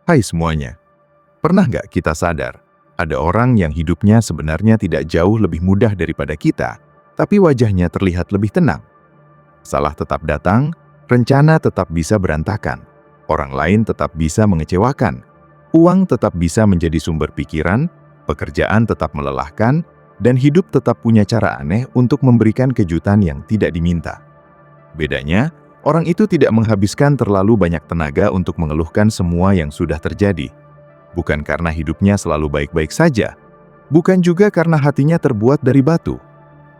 Hai semuanya, pernah nggak kita sadar, ada orang yang hidupnya sebenarnya tidak jauh lebih mudah daripada kita, tapi wajahnya terlihat lebih tenang. Salah tetap datang, rencana tetap bisa berantakan, orang lain tetap bisa mengecewakan, uang tetap bisa menjadi sumber pikiran, pekerjaan tetap melelahkan, dan hidup tetap punya cara aneh untuk memberikan kejutan yang tidak diminta. Bedanya, orang itu tidak menghabiskan terlalu banyak tenaga untuk mengeluhkan semua yang sudah terjadi. Bukan karena hidupnya selalu baik-baik saja, bukan juga karena hatinya terbuat dari batu.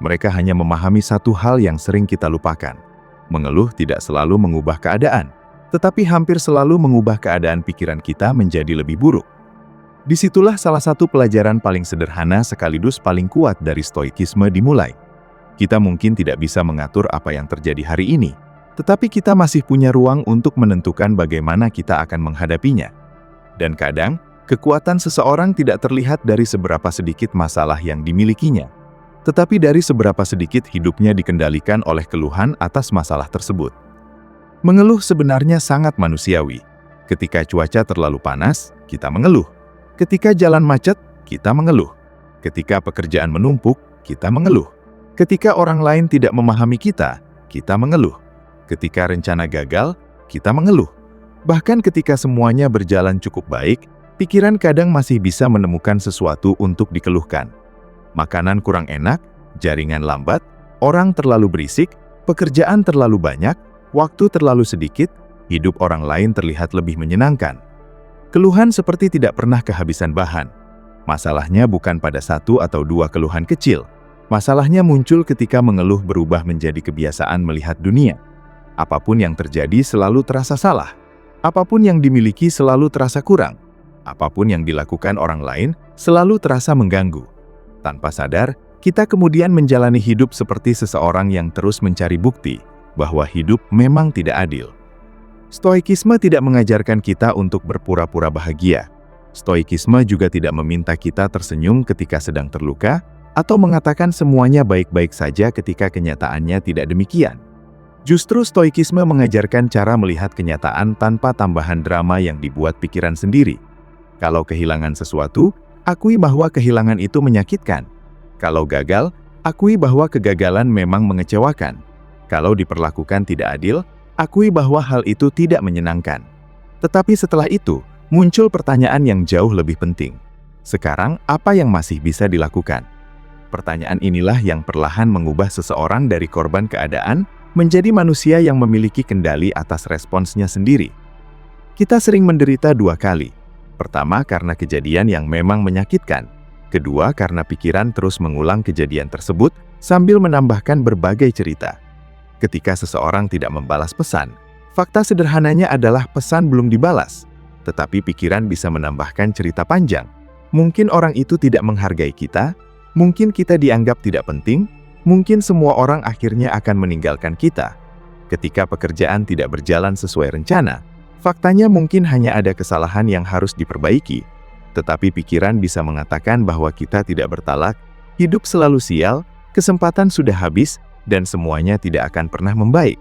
Mereka hanya memahami satu hal yang sering kita lupakan. Mengeluh tidak selalu mengubah keadaan, tetapi hampir selalu mengubah keadaan pikiran kita menjadi lebih buruk. Disitulah salah satu pelajaran paling sederhana sekaligus paling kuat dari stoikisme dimulai. Kita mungkin tidak bisa mengatur apa yang terjadi hari ini, tetapi kita masih punya ruang untuk menentukan bagaimana kita akan menghadapinya. Dan kadang, kekuatan seseorang tidak terlihat dari seberapa sedikit masalah yang dimilikinya, tetapi dari seberapa sedikit hidupnya dikendalikan oleh keluhan atas masalah tersebut. Mengeluh sebenarnya sangat manusiawi. Ketika cuaca terlalu panas, kita mengeluh. Ketika jalan macet, kita mengeluh. Ketika pekerjaan menumpuk, kita mengeluh. Ketika orang lain tidak memahami kita mengeluh. Ketika rencana gagal, kita mengeluh. Bahkan ketika semuanya berjalan cukup baik, pikiran kadang masih bisa menemukan sesuatu untuk dikeluhkan. Makanan kurang enak, jaringan lambat, orang terlalu berisik, pekerjaan terlalu banyak, waktu terlalu sedikit, hidup orang lain terlihat lebih menyenangkan. Keluhan seperti tidak pernah kehabisan bahan. Masalahnya bukan pada satu atau dua keluhan kecil. Masalahnya muncul ketika mengeluh berubah menjadi kebiasaan melihat dunia. Apapun yang terjadi selalu terasa salah. Apapun yang dimiliki selalu terasa kurang. Apapun yang dilakukan orang lain selalu terasa mengganggu. Tanpa sadar, kita kemudian menjalani hidup seperti seseorang yang terus mencari bukti bahwa hidup memang tidak adil. Stoikisme tidak mengajarkan kita untuk berpura-pura bahagia. Stoikisme juga tidak meminta kita tersenyum ketika sedang terluka, atau mengatakan semuanya baik-baik saja ketika kenyataannya tidak demikian. Justru stoikisme mengajarkan cara melihat kenyataan tanpa tambahan drama yang dibuat pikiran sendiri. Kalau kehilangan sesuatu, akui bahwa kehilangan itu menyakitkan. Kalau gagal, akui bahwa kegagalan memang mengecewakan. Kalau diperlakukan tidak adil, akui bahwa hal itu tidak menyenangkan. Tetapi setelah itu, muncul pertanyaan yang jauh lebih penting. Sekarang, apa yang masih bisa dilakukan? Pertanyaan inilah yang perlahan mengubah seseorang dari korban keadaan menjadi manusia yang memiliki kendali atas responsnya sendiri. Kita sering menderita dua kali. Pertama, karena kejadian yang memang menyakitkan. Kedua, karena pikiran terus mengulang kejadian tersebut sambil menambahkan berbagai cerita. Ketika seseorang tidak membalas pesan, fakta sederhananya adalah pesan belum dibalas. Tetapi pikiran bisa menambahkan cerita panjang. Mungkin orang itu tidak menghargai kita, mungkin kita dianggap tidak penting, mungkin semua orang akhirnya akan meninggalkan kita. Ketika pekerjaan tidak berjalan sesuai rencana, faktanya mungkin hanya ada kesalahan yang harus diperbaiki. Tetapi pikiran bisa mengatakan bahwa kita tidak bertalak, hidup selalu sial, kesempatan sudah habis, dan semuanya tidak akan pernah membaik.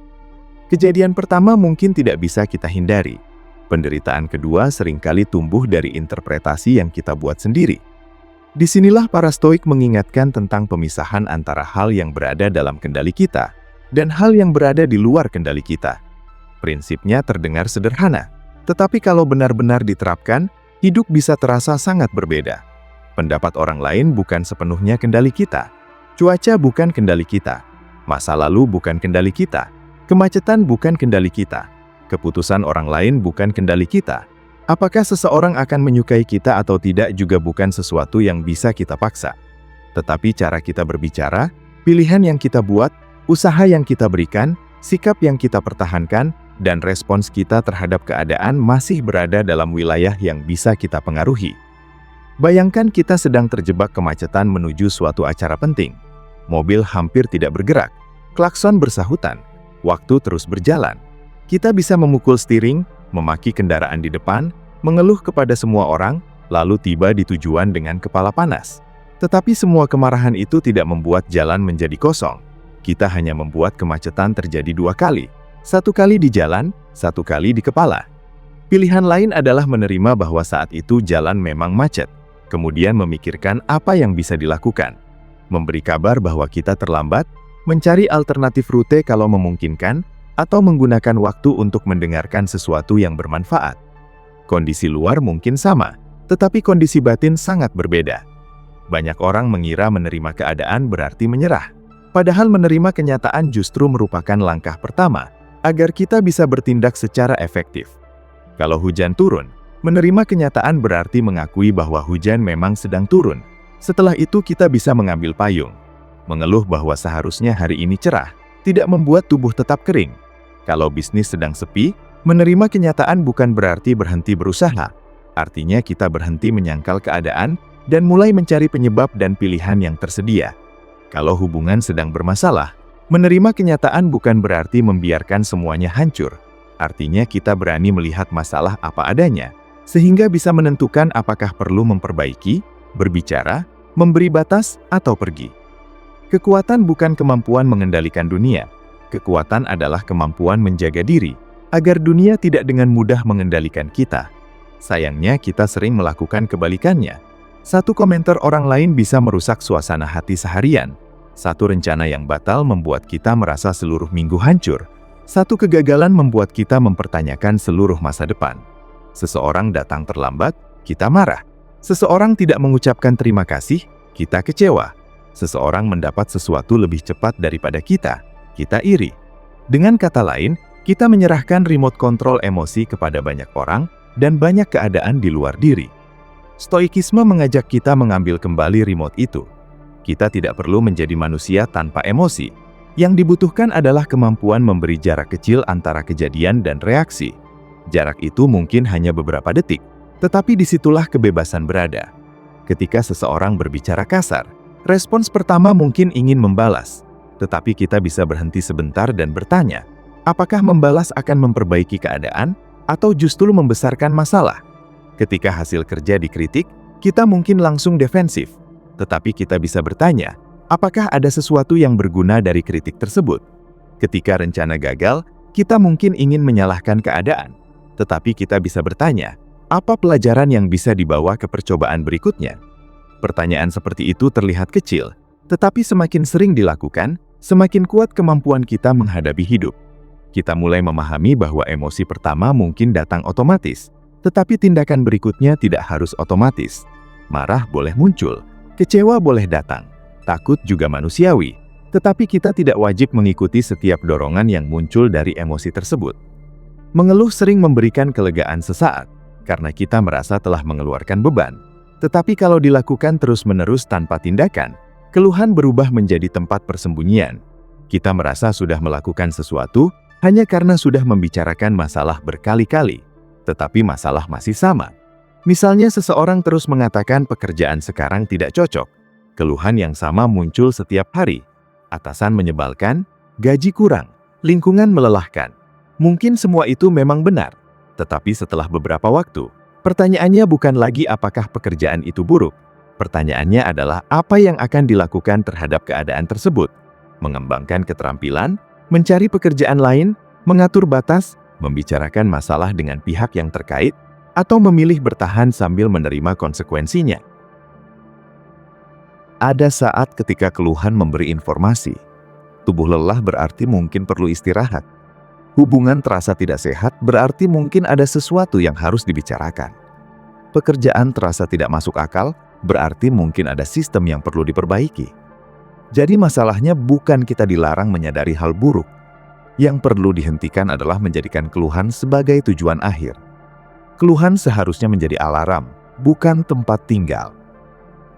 Kejadian pertama mungkin tidak bisa kita hindari. Penderitaan kedua seringkali tumbuh dari interpretasi yang kita buat sendiri. Disinilah para stoik mengingatkan tentang pemisahan antara hal yang berada dalam kendali kita dan hal yang berada di luar kendali kita. Prinsipnya terdengar sederhana, tetapi kalau benar-benar diterapkan, hidup bisa terasa sangat berbeda. Pendapat orang lain bukan sepenuhnya kendali kita. Cuaca bukan kendali kita. Masa lalu bukan kendali kita. Kemacetan bukan kendali kita. Keputusan orang lain bukan kendali kita. Apakah seseorang akan menyukai kita atau tidak juga bukan sesuatu yang bisa kita paksa. Tetapi cara kita berbicara, pilihan yang kita buat, usaha yang kita berikan, sikap yang kita pertahankan, dan respons kita terhadap keadaan masih berada dalam wilayah yang bisa kita pengaruhi. Bayangkan kita sedang terjebak kemacetan menuju suatu acara penting. Mobil hampir tidak bergerak, klakson bersahutan, waktu terus berjalan. Kita bisa memukul steering, memaki kendaraan di depan, mengeluh kepada semua orang, lalu tiba di tujuan dengan kepala panas. Tetapi semua kemarahan itu tidak membuat jalan menjadi kosong. Kita hanya membuat kemacetan terjadi dua kali. Satu kali di jalan, satu kali di kepala. Pilihan lain adalah menerima bahwa saat itu jalan memang macet, kemudian memikirkan apa yang bisa dilakukan, memberi kabar bahwa kita terlambat, mencari alternatif rute kalau memungkinkan, atau menggunakan waktu untuk mendengarkan sesuatu yang bermanfaat. Kondisi luar mungkin sama, tetapi kondisi batin sangat berbeda. Banyak orang mengira menerima keadaan berarti menyerah, padahal menerima kenyataan justru merupakan langkah pertama agar kita bisa bertindak secara efektif. Kalau hujan turun, menerima kenyataan berarti mengakui bahwa hujan memang sedang turun. Setelah itu kita bisa mengambil payung. Mengeluh bahwa seharusnya hari ini cerah, tidak membuat tubuh tetap kering. Kalau bisnis sedang sepi, menerima kenyataan bukan berarti berhenti berusaha. Artinya kita berhenti menyangkal keadaan dan mulai mencari penyebab dan pilihan yang tersedia. Kalau hubungan sedang bermasalah, menerima kenyataan bukan berarti membiarkan semuanya hancur. Artinya kita berani melihat masalah apa adanya, sehingga bisa menentukan apakah perlu memperbaiki, berbicara, memberi batas, atau pergi. Kekuatan bukan kemampuan mengendalikan dunia. Kekuatan adalah kemampuan menjaga diri, agar dunia tidak dengan mudah mengendalikan kita. Sayangnya kita sering melakukan kebalikannya. Satu komentar orang lain bisa merusak suasana hati seharian. Satu rencana yang batal membuat kita merasa seluruh minggu hancur. Satu kegagalan membuat kita mempertanyakan seluruh masa depan. Seseorang datang terlambat, kita marah. Seseorang tidak mengucapkan terima kasih, kita kecewa. Seseorang mendapat sesuatu lebih cepat daripada kita iri. Dengan kata lain, kita menyerahkan remote control emosi kepada banyak orang dan banyak keadaan di luar diri. Stoikisme mengajak kita mengambil kembali remote itu. Kita tidak perlu menjadi manusia tanpa emosi. Yang dibutuhkan adalah kemampuan memberi jarak kecil antara kejadian dan reaksi. Jarak itu mungkin hanya beberapa detik, tetapi disitulah kebebasan berada. Ketika seseorang berbicara kasar, respons pertama mungkin ingin membalas, tetapi kita bisa berhenti sebentar dan bertanya, apakah membalas akan memperbaiki keadaan atau justru membesarkan masalah? Ketika hasil kerja dikritik, kita mungkin langsung defensif, tetapi kita bisa bertanya, apakah ada sesuatu yang berguna dari kritik tersebut? Ketika rencana gagal, kita mungkin ingin menyalahkan keadaan, tetapi kita bisa bertanya, apa pelajaran yang bisa dibawa ke percobaan berikutnya? Pertanyaan seperti itu terlihat kecil, tetapi semakin sering dilakukan, semakin kuat kemampuan kita menghadapi hidup. Kita mulai memahami bahwa emosi pertama mungkin datang otomatis, tetapi tindakan berikutnya tidak harus otomatis. Marah boleh muncul, kecewa boleh datang, takut juga manusiawi, tetapi kita tidak wajib mengikuti setiap dorongan yang muncul dari emosi tersebut. Mengeluh sering memberikan kelegaan sesaat, karena kita merasa telah mengeluarkan beban. Tetapi kalau dilakukan terus-menerus tanpa tindakan, keluhan berubah menjadi tempat persembunyian. Kita merasa sudah melakukan sesuatu hanya karena sudah membicarakan masalah berkali-kali, tetapi masalah masih sama. Misalnya seseorang terus mengatakan pekerjaan sekarang tidak cocok. Keluhan yang sama muncul setiap hari. Atasan menyebalkan, gaji kurang, lingkungan melelahkan. Mungkin semua itu memang benar, tetapi setelah beberapa waktu, pertanyaannya bukan lagi apakah pekerjaan itu buruk. Pertanyaannya adalah apa yang akan dilakukan terhadap keadaan tersebut. Mengembangkan keterampilan, mencari pekerjaan lain, mengatur batas, membicarakan masalah dengan pihak yang terkait, atau memilih bertahan sambil menerima konsekuensinya. Ada saat ketika keluhan memberi informasi. Tubuh lelah berarti mungkin perlu istirahat. Hubungan terasa tidak sehat berarti mungkin ada sesuatu yang harus dibicarakan. Pekerjaan terasa tidak masuk akal berarti mungkin ada sistem yang perlu diperbaiki. Jadi masalahnya bukan kita dilarang menyadari hal buruk. Yang perlu dihentikan adalah menjadikan keluhan sebagai tujuan akhir. Keluhan seharusnya menjadi alarm, bukan tempat tinggal.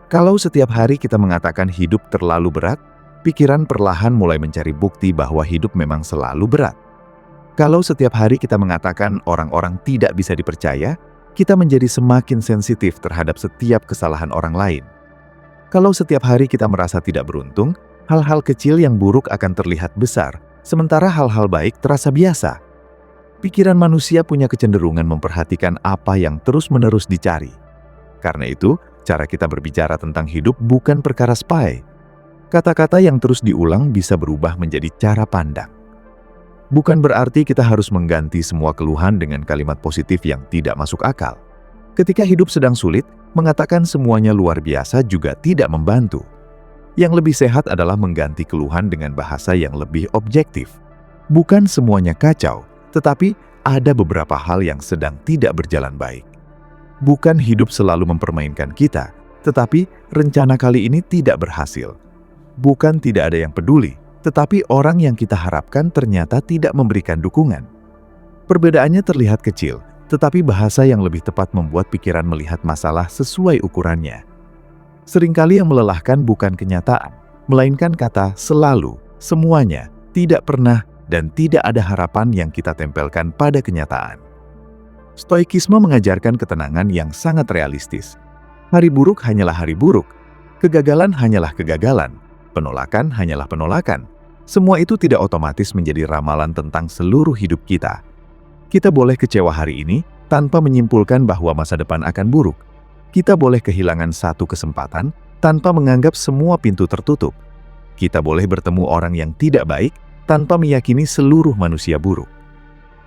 Kalau setiap hari kita mengatakan hidup terlalu berat, pikiran perlahan mulai mencari bukti bahwa hidup memang selalu berat. Kalau setiap hari kita mengatakan orang-orang tidak bisa dipercaya, kita menjadi semakin sensitif terhadap setiap kesalahan orang lain. Kalau setiap hari kita merasa tidak beruntung, hal-hal kecil yang buruk akan terlihat besar, sementara hal-hal baik terasa biasa. Pikiran manusia punya kecenderungan memperhatikan apa yang terus-menerus dicari. Karena itu, cara kita berbicara tentang hidup bukan perkara spy. Kata-kata yang terus diulang bisa berubah menjadi cara pandang. Bukan berarti kita harus mengganti semua keluhan dengan kalimat positif yang tidak masuk akal. Ketika hidup sedang sulit, mengatakan semuanya luar biasa juga tidak membantu. Yang lebih sehat adalah mengganti keluhan dengan bahasa yang lebih objektif. Bukan semuanya kacau, tetapi ada beberapa hal yang sedang tidak berjalan baik. Bukan hidup selalu mempermainkan kita, tetapi rencana kali ini tidak berhasil. Bukan tidak ada yang peduli, tetapi orang yang kita harapkan ternyata tidak memberikan dukungan. Perbedaannya terlihat kecil, tetapi bahasa yang lebih tepat membuat pikiran melihat masalah sesuai ukurannya. Seringkali yang melelahkan bukan kenyataan, melainkan kata selalu, semuanya, tidak pernah, dan tidak ada harapan yang kita tempelkan pada kenyataan. Stoikisme mengajarkan ketenangan yang sangat realistis. Hari buruk hanyalah hari buruk, kegagalan hanyalah kegagalan, penolakan hanyalah penolakan. Semua itu tidak otomatis menjadi ramalan tentang seluruh hidup kita. Kita boleh kecewa hari ini tanpa menyimpulkan bahwa masa depan akan buruk. Kita boleh kehilangan satu kesempatan tanpa menganggap semua pintu tertutup. Kita boleh bertemu orang yang tidak baik tanpa meyakini seluruh manusia buruk.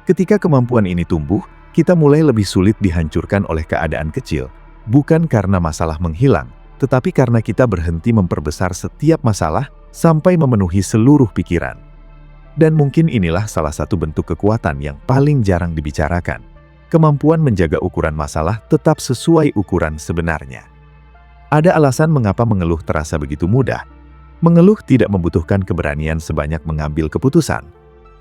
Ketika kemampuan ini tumbuh, kita mulai lebih sulit dihancurkan oleh keadaan kecil, bukan karena masalah menghilang, tetapi karena kita berhenti memperbesar setiap masalah sampai memenuhi seluruh pikiran. Dan mungkin inilah salah satu bentuk kekuatan yang paling jarang dibicarakan. Kemampuan menjaga ukuran masalah tetap sesuai ukuran sebenarnya. Ada alasan mengapa mengeluh terasa begitu mudah. Mengeluh tidak membutuhkan keberanian sebanyak mengambil keputusan.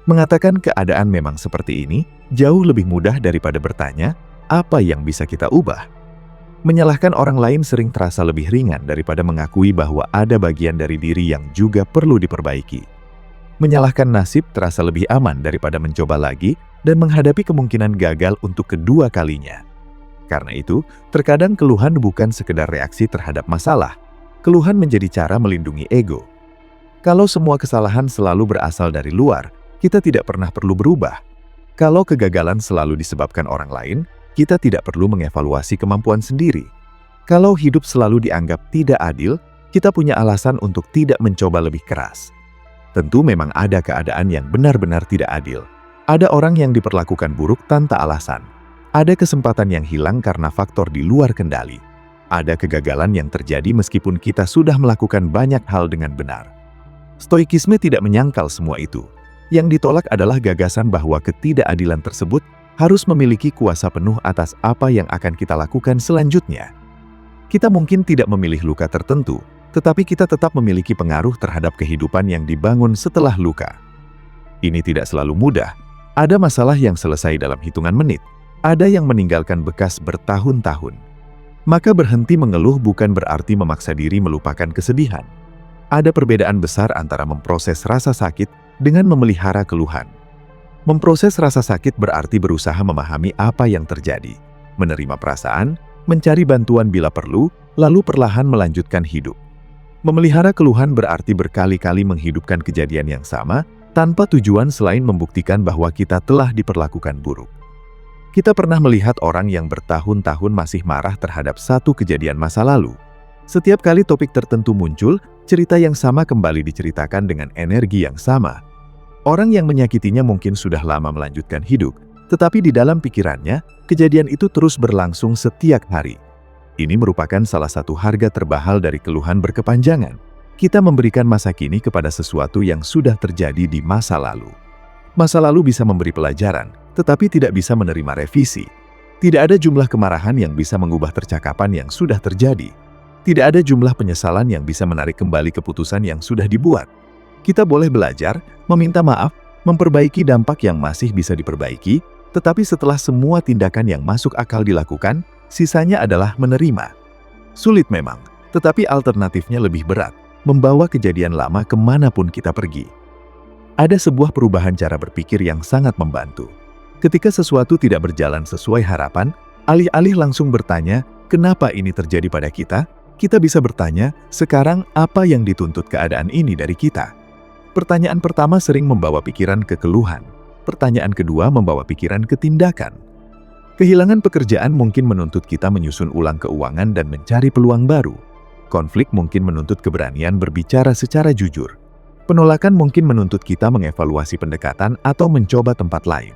Mengatakan keadaan memang seperti ini jauh lebih mudah daripada bertanya, apa yang bisa kita ubah? Menyalahkan orang lain sering terasa lebih ringan daripada mengakui bahwa ada bagian dari diri yang juga perlu diperbaiki. Menyalahkan nasib terasa lebih aman daripada mencoba lagi dan menghadapi kemungkinan gagal untuk kedua kalinya. Karena itu, terkadang keluhan bukan sekedar reaksi terhadap masalah. Keluhan menjadi cara melindungi ego. Kalau semua kesalahan selalu berasal dari luar, kita tidak pernah perlu berubah. Kalau kegagalan selalu disebabkan orang lain, kita tidak perlu mengevaluasi kemampuan sendiri. Kalau hidup selalu dianggap tidak adil, kita punya alasan untuk tidak mencoba lebih keras. Tentu memang ada keadaan yang benar-benar tidak adil. Ada orang yang diperlakukan buruk tanpa alasan. Ada kesempatan yang hilang karena faktor di luar kendali. Ada kegagalan yang terjadi meskipun kita sudah melakukan banyak hal dengan benar. Stoikisme tidak menyangkal semua itu. Yang ditolak adalah gagasan bahwa ketidakadilan tersebut harus memiliki kuasa penuh atas apa yang akan kita lakukan selanjutnya. Kita mungkin tidak memilih luka tertentu, tetapi kita tetap memiliki pengaruh terhadap kehidupan yang dibangun setelah luka. Ini tidak selalu mudah. Ada masalah yang selesai dalam hitungan menit, ada yang meninggalkan bekas bertahun-tahun. Maka berhenti mengeluh bukan berarti memaksa diri melupakan kesedihan. Ada perbedaan besar antara memproses rasa sakit dengan memelihara keluhan. Memproses rasa sakit berarti berusaha memahami apa yang terjadi, menerima perasaan, mencari bantuan bila perlu, lalu perlahan melanjutkan hidup. Memelihara keluhan berarti berkali-kali menghidupkan kejadian yang sama, tanpa tujuan selain membuktikan bahwa kita telah diperlakukan buruk. Kita pernah melihat orang yang bertahun-tahun masih marah terhadap satu kejadian masa lalu. Setiap kali topik tertentu muncul, cerita yang sama kembali diceritakan dengan energi yang sama. Orang yang menyakitinya mungkin sudah lama melanjutkan hidup, tetapi di dalam pikirannya, kejadian itu terus berlangsung setiap hari. Ini merupakan salah satu harga termahal dari keluhan berkepanjangan. Kita memberikan masa kini kepada sesuatu yang sudah terjadi di masa lalu. Masa lalu bisa memberi pelajaran, tetapi tidak bisa menerima revisi. Tidak ada jumlah kemarahan yang bisa mengubah percakapan yang sudah terjadi. Tidak ada jumlah penyesalan yang bisa menarik kembali keputusan yang sudah dibuat. Kita boleh belajar, meminta maaf, memperbaiki dampak yang masih bisa diperbaiki, tetapi setelah semua tindakan yang masuk akal dilakukan, sisanya adalah menerima. Sulit memang, tetapi alternatifnya lebih berat, membawa kejadian lama kemanapun kita pergi. Ada sebuah perubahan cara berpikir yang sangat membantu. Ketika sesuatu tidak berjalan sesuai harapan, alih-alih langsung bertanya, kenapa ini terjadi pada kita? Kita bisa bertanya, sekarang apa yang dituntut keadaan ini dari kita? Pertanyaan pertama sering membawa pikiran ke keluhan. Pertanyaan kedua membawa pikiran ke tindakan. Kehilangan pekerjaan mungkin menuntut kita menyusun ulang keuangan dan mencari peluang baru. Konflik mungkin menuntut keberanian berbicara secara jujur. Penolakan mungkin menuntut kita mengevaluasi pendekatan atau mencoba tempat lain.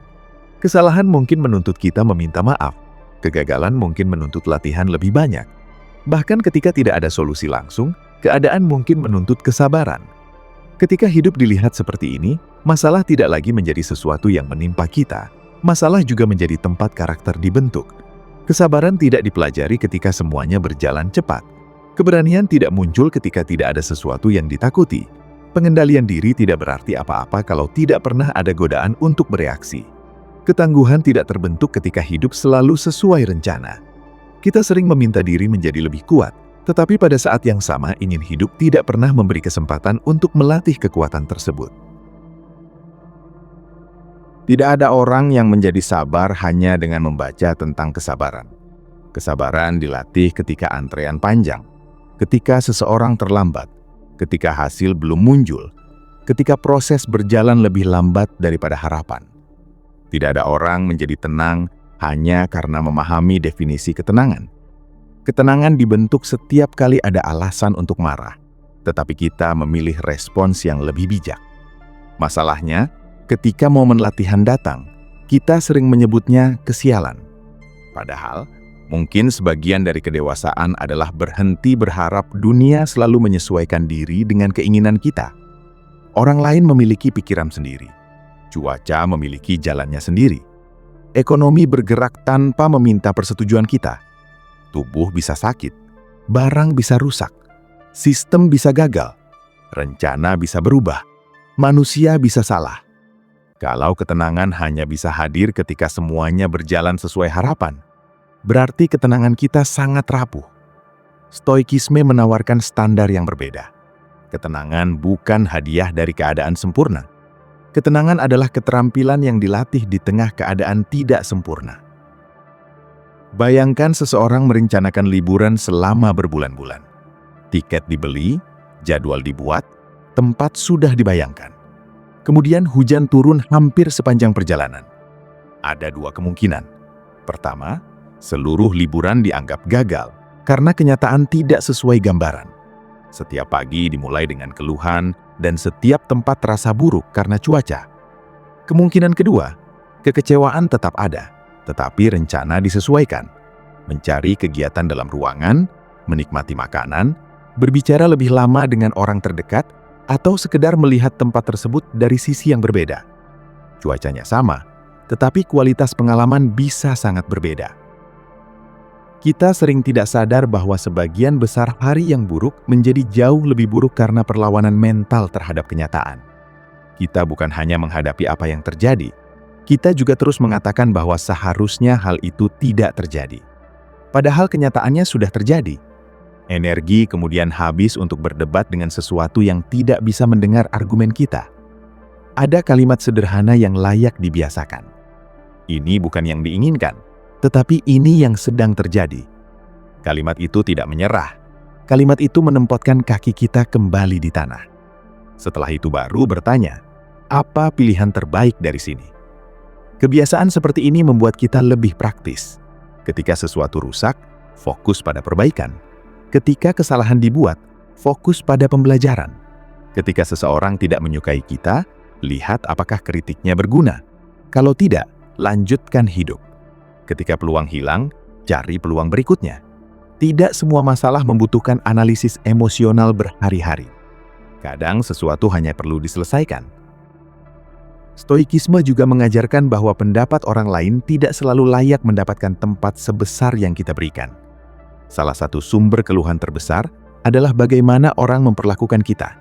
Kesalahan mungkin menuntut kita meminta maaf. Kegagalan mungkin menuntut latihan lebih banyak. Bahkan ketika tidak ada solusi langsung, keadaan mungkin menuntut kesabaran. Ketika hidup dilihat seperti ini, masalah tidak lagi menjadi sesuatu yang menimpa kita. Masalah juga menjadi tempat karakter dibentuk. Kesabaran tidak dipelajari ketika semuanya berjalan cepat. Keberanian tidak muncul ketika tidak ada sesuatu yang ditakuti. Pengendalian diri tidak berarti apa-apa kalau tidak pernah ada godaan untuk bereaksi. Ketangguhan tidak terbentuk ketika hidup selalu sesuai rencana. Kita sering meminta diri menjadi lebih kuat, tetapi pada saat yang sama ingin hidup tidak pernah memberi kesempatan untuk melatih kekuatan tersebut. Tidak ada orang yang menjadi sabar hanya dengan membaca tentang kesabaran. Kesabaran dilatih ketika antrean panjang, ketika seseorang terlambat, ketika hasil belum muncul, ketika proses berjalan lebih lambat daripada harapan. Tidak ada orang menjadi tenang hanya karena memahami definisi ketenangan. Ketenangan dibentuk setiap kali ada alasan untuk marah, tetapi kita memilih respons yang lebih bijak. Masalahnya, ketika momen latihan datang, kita sering menyebutnya kesialan. Padahal, mungkin sebagian dari kedewasaan adalah berhenti berharap dunia selalu menyesuaikan diri dengan keinginan kita. Orang lain memiliki pikiran sendiri. Cuaca memiliki jalannya sendiri. Ekonomi bergerak tanpa meminta persetujuan kita. Tubuh bisa sakit, barang bisa rusak, sistem bisa gagal, rencana bisa berubah, manusia bisa salah. Kalau ketenangan hanya bisa hadir ketika semuanya berjalan sesuai harapan, berarti ketenangan kita sangat rapuh. Stoikisme menawarkan standar yang berbeda. Ketenangan bukan hadiah dari keadaan sempurna. Ketenangan adalah keterampilan yang dilatih di tengah keadaan tidak sempurna. Bayangkan seseorang merencanakan liburan selama berbulan-bulan. Tiket dibeli, jadwal dibuat, tempat sudah dibayangkan. Kemudian hujan turun hampir sepanjang perjalanan. Ada dua kemungkinan. Pertama, seluruh liburan dianggap gagal karena kenyataan tidak sesuai gambaran. Setiap pagi dimulai dengan keluhan dan setiap tempat terasa buruk karena cuaca. Kemungkinan kedua, kekecewaan tetap ada, tetapi rencana disesuaikan. Mencari kegiatan dalam ruangan, menikmati makanan, berbicara lebih lama dengan orang terdekat, atau sekedar melihat tempat tersebut dari sisi yang berbeda. Cuacanya sama, tetapi kualitas pengalaman bisa sangat berbeda. Kita sering tidak sadar bahwa sebagian besar hari yang buruk menjadi jauh lebih buruk karena perlawanan mental terhadap kenyataan. Kita bukan hanya menghadapi apa yang terjadi, kita juga terus mengatakan bahwa seharusnya hal itu tidak terjadi. Padahal kenyataannya sudah terjadi. Energi kemudian habis untuk berdebat dengan sesuatu yang tidak bisa mendengar argumen kita. Ada kalimat sederhana yang layak dibiasakan. Ini bukan yang diinginkan, tetapi ini yang sedang terjadi. Kalimat itu tidak menyerah. Kalimat itu menempatkan kaki kita kembali di tanah. Setelah itu baru bertanya, apa pilihan terbaik dari sini? Kebiasaan seperti ini membuat kita lebih praktis. Ketika sesuatu rusak, fokus pada perbaikan. Ketika kesalahan dibuat, fokus pada pembelajaran. Ketika seseorang tidak menyukai kita, lihat apakah kritiknya berguna. Kalau tidak, lanjutkan hidup. Ketika peluang hilang, cari peluang berikutnya. Tidak semua masalah membutuhkan analisis emosional berhari-hari. Kadang sesuatu hanya perlu diselesaikan. Stoikisme juga mengajarkan bahwa pendapat orang lain tidak selalu layak mendapatkan tempat sebesar yang kita berikan. Salah satu sumber keluhan terbesar adalah bagaimana orang memperlakukan kita.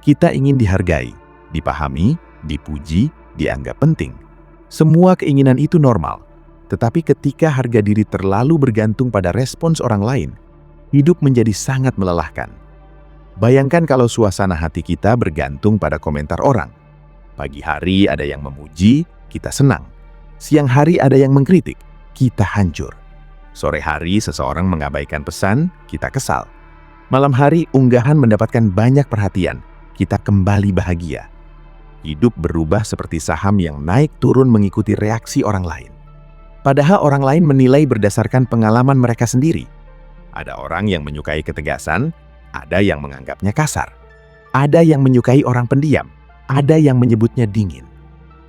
Kita ingin dihargai, dipahami, dipuji, dianggap penting. Semua keinginan itu normal. Tetapi ketika harga diri terlalu bergantung pada respons orang lain, hidup menjadi sangat melelahkan. Bayangkan kalau suasana hati kita bergantung pada komentar orang. Pagi hari ada yang memuji, kita senang. Siang hari ada yang mengkritik, kita hancur. Sore hari seseorang mengabaikan pesan, kita kesal. Malam hari unggahan mendapatkan banyak perhatian, kita kembali bahagia. Hidup berubah seperti saham yang naik turun mengikuti reaksi orang lain. Padahal orang lain menilai berdasarkan pengalaman mereka sendiri. Ada orang yang menyukai ketegasan, ada yang menganggapnya kasar. Ada yang menyukai orang pendiam, ada yang menyebutnya dingin.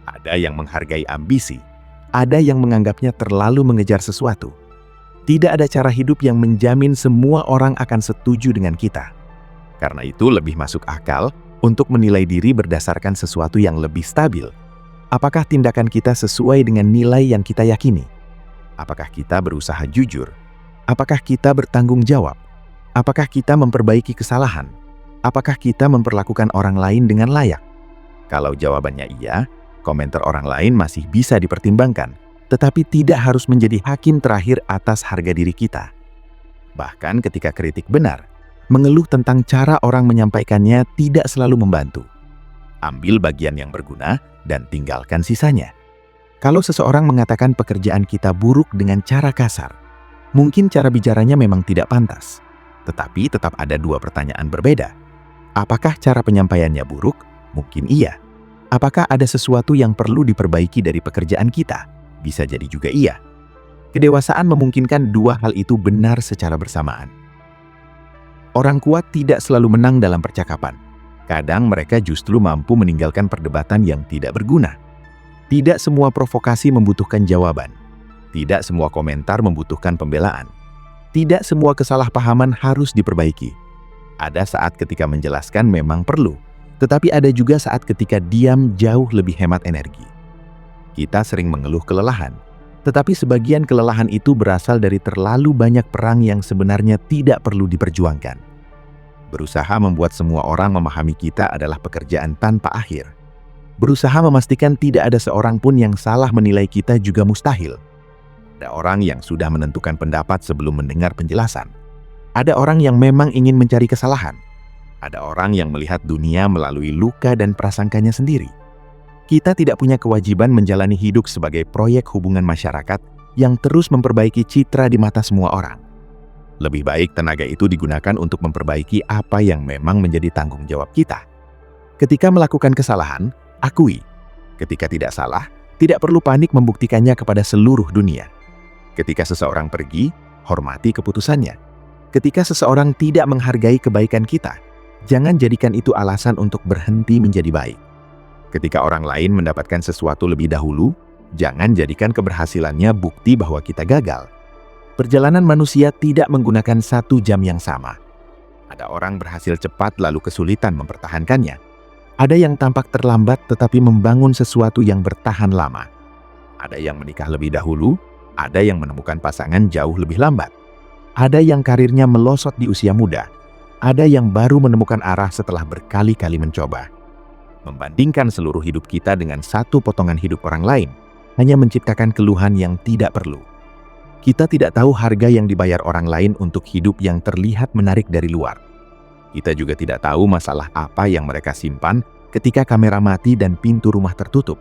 Ada yang menghargai ambisi, ada yang menganggapnya terlalu mengejar sesuatu. Tidak ada cara hidup yang menjamin semua orang akan setuju dengan kita. Karena itu lebih masuk akal untuk menilai diri berdasarkan sesuatu yang lebih stabil. Apakah tindakan kita sesuai dengan nilai yang kita yakini? Apakah kita berusaha jujur? Apakah kita bertanggung jawab? Apakah kita memperbaiki kesalahan? Apakah kita memperlakukan orang lain dengan layak? Kalau jawabannya iya, komentar orang lain masih bisa dipertimbangkan, tetapi tidak harus menjadi hakim terakhir atas harga diri kita. Bahkan ketika kritik benar, mengeluh tentang cara orang menyampaikannya tidak selalu membantu. Ambil bagian yang berguna dan tinggalkan sisanya. Kalau seseorang mengatakan pekerjaan kita buruk dengan cara kasar, mungkin cara bicaranya memang tidak pantas. Tetapi tetap ada dua pertanyaan berbeda. Apakah cara penyampaiannya buruk? Mungkin iya. Apakah ada sesuatu yang perlu diperbaiki dari pekerjaan kita? Bisa jadi juga iya. Kedewasaan memungkinkan dua hal itu benar secara bersamaan. Orang kuat tidak selalu menang dalam percakapan. Kadang mereka justru mampu meninggalkan perdebatan yang tidak berguna. Tidak semua provokasi membutuhkan jawaban. Tidak semua komentar membutuhkan pembelaan. Tidak semua kesalahpahaman harus diperbaiki. Ada saat ketika menjelaskan memang perlu, tetapi ada juga saat ketika diam jauh lebih hemat energi. Kita sering mengeluh kelelahan, tetapi sebagian kelelahan itu berasal dari terlalu banyak perang yang sebenarnya tidak perlu diperjuangkan. Berusaha membuat semua orang memahami kita adalah pekerjaan tanpa akhir. Berusaha memastikan tidak ada seorang pun yang salah menilai kita juga mustahil. Ada orang yang sudah menentukan pendapat sebelum mendengar penjelasan. Ada orang yang memang ingin mencari kesalahan. Ada orang yang melihat dunia melalui luka dan prasangkanya sendiri. Kita tidak punya kewajiban menjalani hidup sebagai proyek hubungan masyarakat yang terus memperbaiki citra di mata semua orang. Lebih baik tenaga itu digunakan untuk memperbaiki apa yang memang menjadi tanggung jawab kita. Ketika melakukan kesalahan, akui. Ketika tidak salah, tidak perlu panik membuktikannya kepada seluruh dunia. Ketika seseorang pergi, hormati keputusannya. Ketika seseorang tidak menghargai kebaikan kita, jangan jadikan itu alasan untuk berhenti menjadi baik. Ketika orang lain mendapatkan sesuatu lebih dahulu, jangan jadikan keberhasilannya bukti bahwa kita gagal. Perjalanan manusia tidak menggunakan 1 jam yang sama. Ada orang berhasil cepat lalu kesulitan mempertahankannya. Ada yang tampak terlambat tetapi membangun sesuatu yang bertahan lama. Ada yang menikah lebih dahulu, ada yang menemukan pasangan jauh lebih lambat. Ada yang karirnya melosot di usia muda. Ada yang baru menemukan arah setelah berkali-kali mencoba. Membandingkan seluruh hidup kita dengan satu potongan hidup orang lain, hanya menciptakan keluhan yang tidak perlu. Kita tidak tahu harga yang dibayar orang lain untuk hidup yang terlihat menarik dari luar. Kita juga tidak tahu masalah apa yang mereka simpan ketika kamera mati dan pintu rumah tertutup.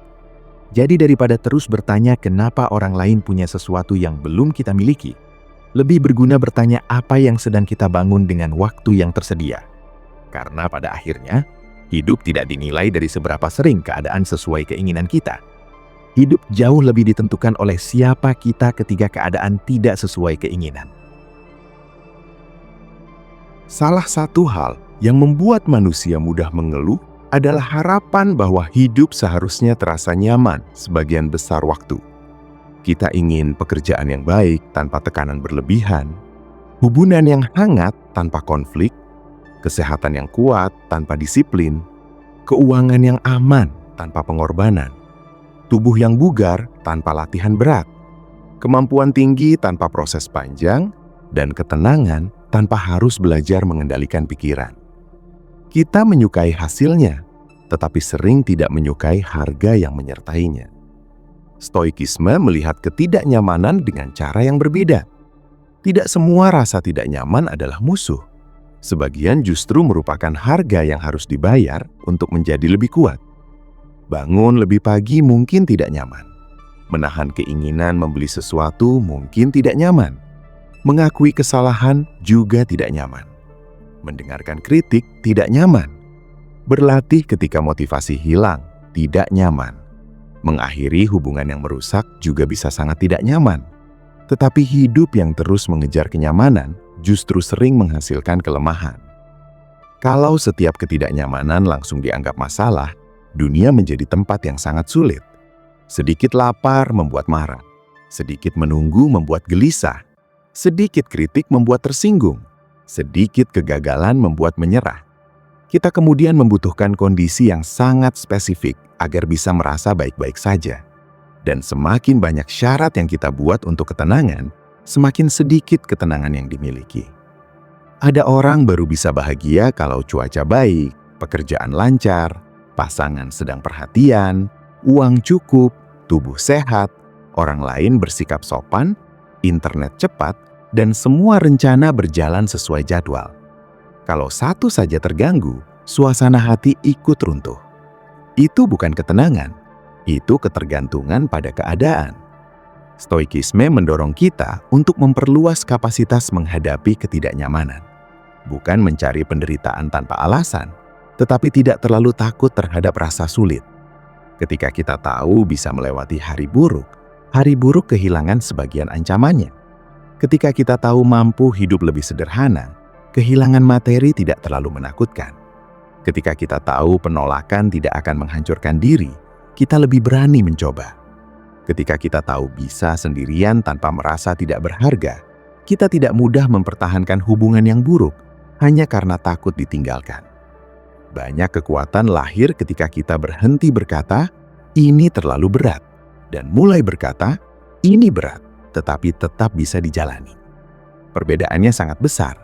Jadi daripada terus bertanya kenapa orang lain punya sesuatu yang belum kita miliki, lebih berguna bertanya apa yang sedang kita bangun dengan waktu yang tersedia. Karena pada akhirnya, hidup tidak dinilai dari seberapa sering keadaan sesuai keinginan kita. Hidup jauh lebih ditentukan oleh siapa kita ketika keadaan tidak sesuai keinginan. Salah satu hal yang membuat manusia mudah mengeluh adalah harapan bahwa hidup seharusnya terasa nyaman sebagian besar waktu. Kita ingin pekerjaan yang baik tanpa tekanan berlebihan, hubungan yang hangat tanpa konflik, kesehatan yang kuat tanpa disiplin, keuangan yang aman tanpa pengorbanan, tubuh yang bugar tanpa latihan berat, kemampuan tinggi tanpa proses panjang, dan ketenangan tanpa harus belajar mengendalikan pikiran. Kita menyukai hasilnya, tetapi sering tidak menyukai harga yang menyertainya. Stoikisme melihat ketidaknyamanan dengan cara yang berbeda. Tidak semua rasa tidak nyaman adalah musuh. Sebagian justru merupakan harga yang harus dibayar untuk menjadi lebih kuat. Bangun lebih pagi mungkin tidak nyaman. Menahan keinginan membeli sesuatu mungkin tidak nyaman. Mengakui kesalahan juga tidak nyaman. Mendengarkan kritik tidak nyaman. Berlatih ketika motivasi hilang tidak nyaman. Mengakhiri hubungan yang merusak juga bisa sangat tidak nyaman. Tetapi hidup yang terus mengejar kenyamanan justru sering menghasilkan kelemahan. Kalau setiap ketidaknyamanan langsung dianggap masalah, dunia menjadi tempat yang sangat sulit. Sedikit lapar membuat marah, sedikit menunggu membuat gelisah, sedikit kritik membuat tersinggung, sedikit kegagalan membuat menyerah. Kita kemudian membutuhkan kondisi yang sangat spesifik agar bisa merasa baik-baik saja. Dan semakin banyak syarat yang kita buat untuk ketenangan, semakin sedikit ketenangan yang dimiliki. Ada orang baru bisa bahagia kalau cuaca baik, pekerjaan lancar, pasangan sedang perhatian, uang cukup, tubuh sehat, orang lain bersikap sopan, internet cepat, dan semua rencana berjalan sesuai jadwal. Kalau satu saja terganggu, suasana hati ikut runtuh. Itu bukan ketenangan, itu ketergantungan pada keadaan. Stoikisme mendorong kita untuk memperluas kapasitas menghadapi ketidaknyamanan. Bukan mencari penderitaan tanpa alasan, tetapi tidak terlalu takut terhadap rasa sulit. Ketika kita tahu bisa melewati hari buruk kehilangan sebagian ancamannya. Ketika kita tahu mampu hidup lebih sederhana, kehilangan materi tidak terlalu menakutkan. Ketika kita tahu penolakan tidak akan menghancurkan diri, kita lebih berani mencoba. Ketika kita tahu bisa sendirian tanpa merasa tidak berharga, kita tidak mudah mempertahankan hubungan yang buruk hanya karena takut ditinggalkan. Banyak kekuatan lahir ketika kita berhenti berkata, "Ini terlalu berat," dan mulai berkata, "Ini berat, tetapi tetap bisa dijalani." Perbedaannya sangat besar.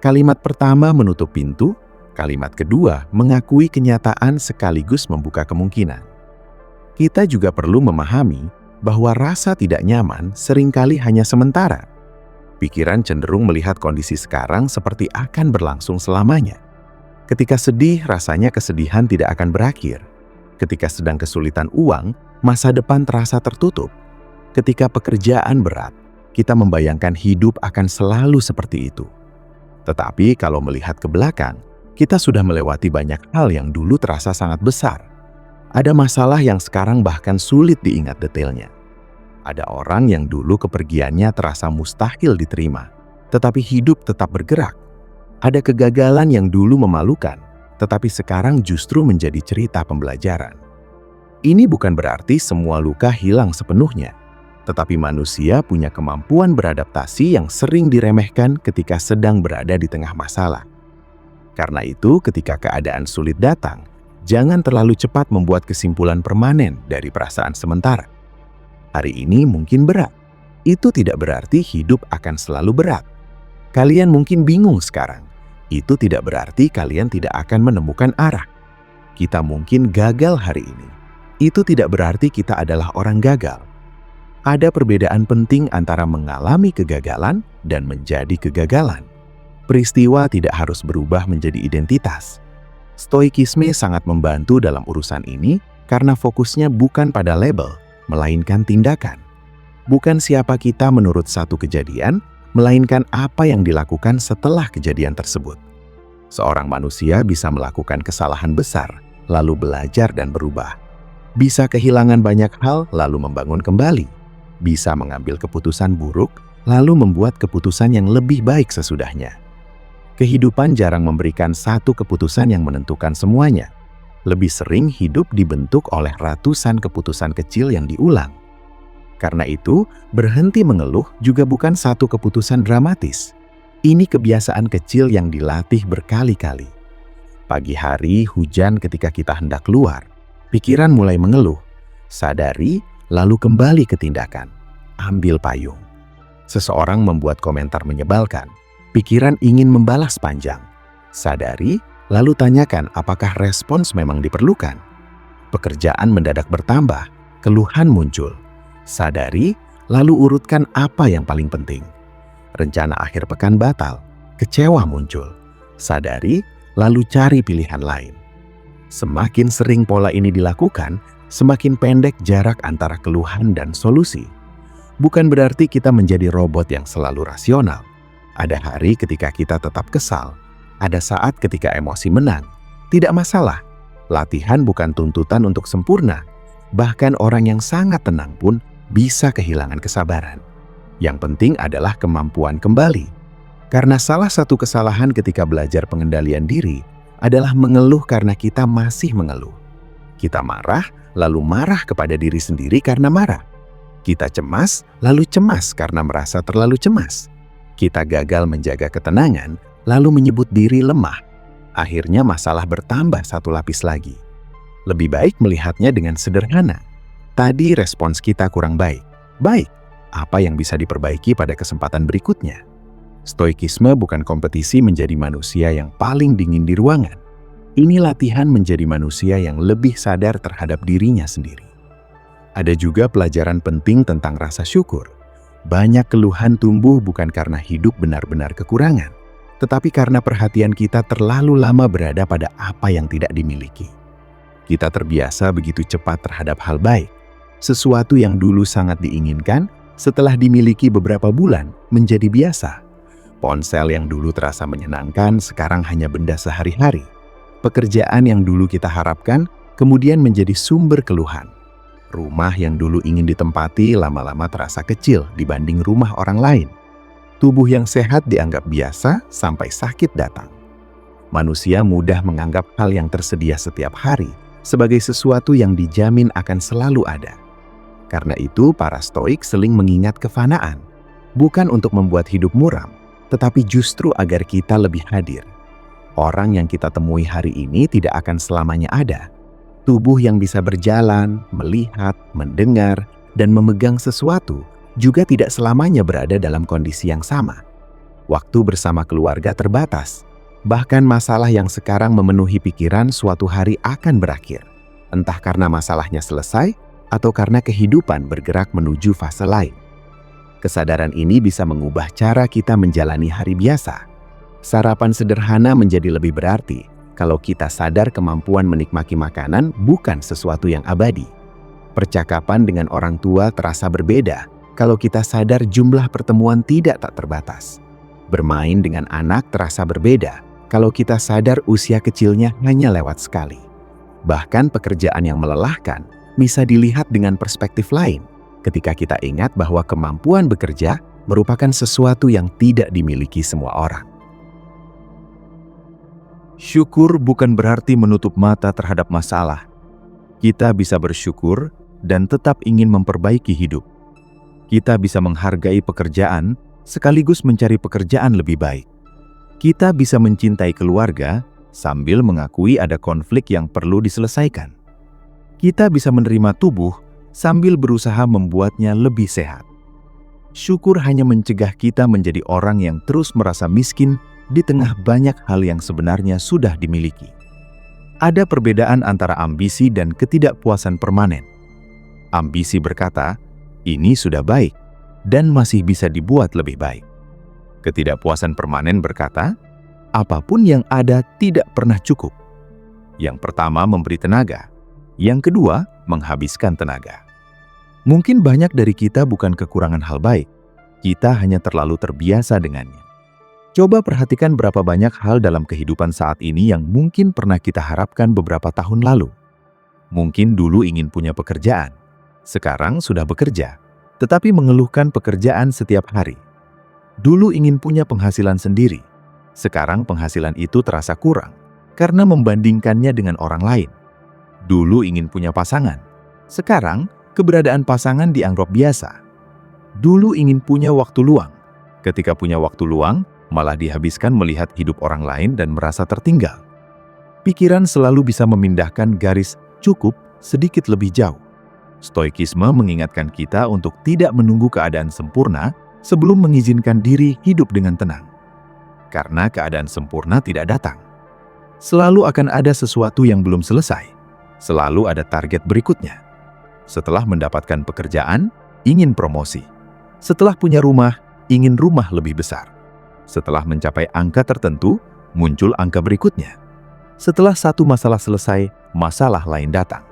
Kalimat pertama menutup pintu, kalimat kedua mengakui kenyataan sekaligus membuka kemungkinan. Kita juga perlu memahami bahwa rasa tidak nyaman seringkali hanya sementara. Pikiran cenderung melihat kondisi sekarang seperti akan berlangsung selamanya. Ketika sedih, rasanya kesedihan tidak akan berakhir. Ketika sedang kesulitan uang, masa depan terasa tertutup. Ketika pekerjaan berat, kita membayangkan hidup akan selalu seperti itu. Tetapi kalau melihat ke belakang, kita sudah melewati banyak hal yang dulu terasa sangat besar. Ada masalah yang sekarang bahkan sulit diingat detailnya. Ada orang yang dulu kepergiannya terasa mustahil diterima, tetapi hidup tetap bergerak. Ada kegagalan yang dulu memalukan, tetapi sekarang justru menjadi cerita pembelajaran. Ini bukan berarti semua luka hilang sepenuhnya, tetapi manusia punya kemampuan beradaptasi yang sering diremehkan ketika sedang berada di tengah masalah. Karena itu, ketika keadaan sulit datang, jangan terlalu cepat membuat kesimpulan permanen dari perasaan sementara. Hari ini mungkin berat. Itu tidak berarti hidup akan selalu berat. Kalian mungkin bingung sekarang. Itu tidak berarti kalian tidak akan menemukan arah. Kita mungkin gagal hari ini. Itu tidak berarti kita adalah orang gagal. Ada perbedaan penting antara mengalami kegagalan dan menjadi kegagalan. Peristiwa tidak harus berubah menjadi identitas. Stoikisme sangat membantu dalam urusan ini karena fokusnya bukan pada label, melainkan tindakan. Bukan siapa kita menurut satu kejadian, melainkan apa yang dilakukan setelah kejadian tersebut. Seorang manusia bisa melakukan kesalahan besar, lalu belajar dan berubah. Bisa kehilangan banyak hal, lalu membangun kembali. Bisa mengambil keputusan buruk, lalu membuat keputusan yang lebih baik sesudahnya. Kehidupan jarang memberikan satu keputusan yang menentukan semuanya. Lebih sering hidup dibentuk oleh ratusan keputusan kecil yang diulang. Karena itu, berhenti mengeluh juga bukan satu keputusan dramatis. Ini kebiasaan kecil yang dilatih berkali-kali. Pagi hari hujan ketika kita hendak keluar, pikiran mulai mengeluh. Sadari, lalu kembali ke tindakan. Ambil payung. Seseorang membuat komentar menyebalkan. Pikiran ingin membalas panjang. Sadari, lalu tanyakan apakah respons memang diperlukan. Pekerjaan mendadak bertambah, keluhan muncul. Sadari, lalu urutkan apa yang paling penting. Rencana akhir pekan batal, kecewa muncul. Sadari, lalu cari pilihan lain. Semakin sering pola ini dilakukan, semakin pendek jarak antara keluhan dan solusi. Bukan berarti kita menjadi robot yang selalu rasional. Ada hari ketika kita tetap kesal. Ada saat ketika emosi menang. Tidak masalah. Latihan bukan tuntutan untuk sempurna. Bahkan orang yang sangat tenang pun bisa kehilangan kesabaran. Yang penting adalah kemampuan kembali. Karena salah satu kesalahan ketika belajar pengendalian diri adalah mengeluh karena kita masih mengeluh. Kita marah, lalu marah kepada diri sendiri karena marah. Kita cemas, lalu cemas karena merasa terlalu cemas. Kita gagal menjaga ketenangan, lalu menyebut diri lemah. Akhirnya masalah bertambah satu lapis lagi. Lebih baik melihatnya dengan sederhana. Tadi respons kita kurang baik. Baik, apa yang bisa diperbaiki pada kesempatan berikutnya? Stoikisme bukan kompetisi menjadi manusia yang paling dingin di ruangan. Ini latihan menjadi manusia yang lebih sadar terhadap dirinya sendiri. Ada juga pelajaran penting tentang rasa syukur. Banyak keluhan tumbuh bukan karena hidup benar-benar kekurangan, tetapi karena perhatian kita terlalu lama berada pada apa yang tidak dimiliki. Kita terbiasa begitu cepat terhadap hal baik. Sesuatu yang dulu sangat diinginkan, setelah dimiliki beberapa bulan, menjadi biasa. Ponsel yang dulu terasa menyenangkan, sekarang hanya benda sehari-hari. Pekerjaan yang dulu kita harapkan, kemudian menjadi sumber keluhan. Rumah yang dulu ingin ditempati lama-lama terasa kecil dibanding rumah orang lain. Tubuh yang sehat dianggap biasa sampai sakit datang. Manusia mudah menganggap hal yang tersedia setiap hari sebagai sesuatu yang dijamin akan selalu ada. Karena itu, para Stoik sering mengingat kefanaan, bukan untuk membuat hidup muram, tetapi justru agar kita lebih hadir. Orang yang kita temui hari ini tidak akan selamanya ada. Tubuh yang bisa berjalan, melihat, mendengar, dan memegang sesuatu juga tidak selamanya berada dalam kondisi yang sama. Waktu bersama keluarga terbatas. Bahkan masalah yang sekarang memenuhi pikiran suatu hari akan berakhir. Entah karena masalahnya selesai, atau karena kehidupan bergerak menuju fase lain. Kesadaran ini bisa mengubah cara kita menjalani hari biasa. Sarapan sederhana menjadi lebih berarti kalau kita sadar kemampuan menikmati makanan bukan sesuatu yang abadi. Percakapan dengan orang tua terasa berbeda kalau kita sadar jumlah pertemuan tidak tak terbatas. Bermain dengan anak terasa berbeda kalau kita sadar usia kecilnya hanya lewat sekali. Bahkan pekerjaan yang melelahkan bisa dilihat dengan perspektif lain ketika kita ingat bahwa kemampuan bekerja merupakan sesuatu yang tidak dimiliki semua orang. Syukur bukan berarti menutup mata terhadap masalah. Kita bisa bersyukur dan tetap ingin memperbaiki hidup. Kita bisa menghargai pekerjaan sekaligus mencari pekerjaan lebih baik. Kita bisa mencintai keluarga sambil mengakui ada konflik yang perlu diselesaikan. Kita bisa menerima tubuh sambil berusaha membuatnya lebih sehat. Syukur hanya mencegah kita menjadi orang yang terus merasa miskin di tengah banyak hal yang sebenarnya sudah dimiliki. Ada perbedaan antara ambisi dan ketidakpuasan permanen. Ambisi berkata, ini sudah baik dan masih bisa dibuat lebih baik. Ketidakpuasan permanen berkata, apapun yang ada tidak pernah cukup. Yang pertama memberi tenaga, yang kedua menghabiskan tenaga. Mungkin banyak dari kita bukan kekurangan hal baik, kita hanya terlalu terbiasa dengannya. Coba perhatikan berapa banyak hal dalam kehidupan saat ini yang mungkin pernah kita harapkan beberapa tahun lalu. Mungkin dulu ingin punya pekerjaan, sekarang sudah bekerja, tetapi mengeluhkan pekerjaan setiap hari. Dulu ingin punya penghasilan sendiri, sekarang penghasilan itu terasa kurang karena membandingkannya dengan orang lain. Dulu ingin punya pasangan, sekarang keberadaan pasangan dianggap biasa. Dulu ingin punya waktu luang, ketika punya waktu luang, malah dihabiskan melihat hidup orang lain dan merasa tertinggal. Pikiran selalu bisa memindahkan garis cukup sedikit lebih jauh. Stoikisme mengingatkan kita untuk tidak menunggu keadaan sempurna sebelum mengizinkan diri hidup dengan tenang. Karena keadaan sempurna tidak datang. Selalu akan ada sesuatu yang belum selesai. Selalu ada target berikutnya. Setelah mendapatkan pekerjaan, ingin promosi. Setelah punya rumah, ingin rumah lebih besar. Setelah mencapai angka tertentu, muncul angka berikutnya. Setelah satu masalah selesai, masalah lain datang.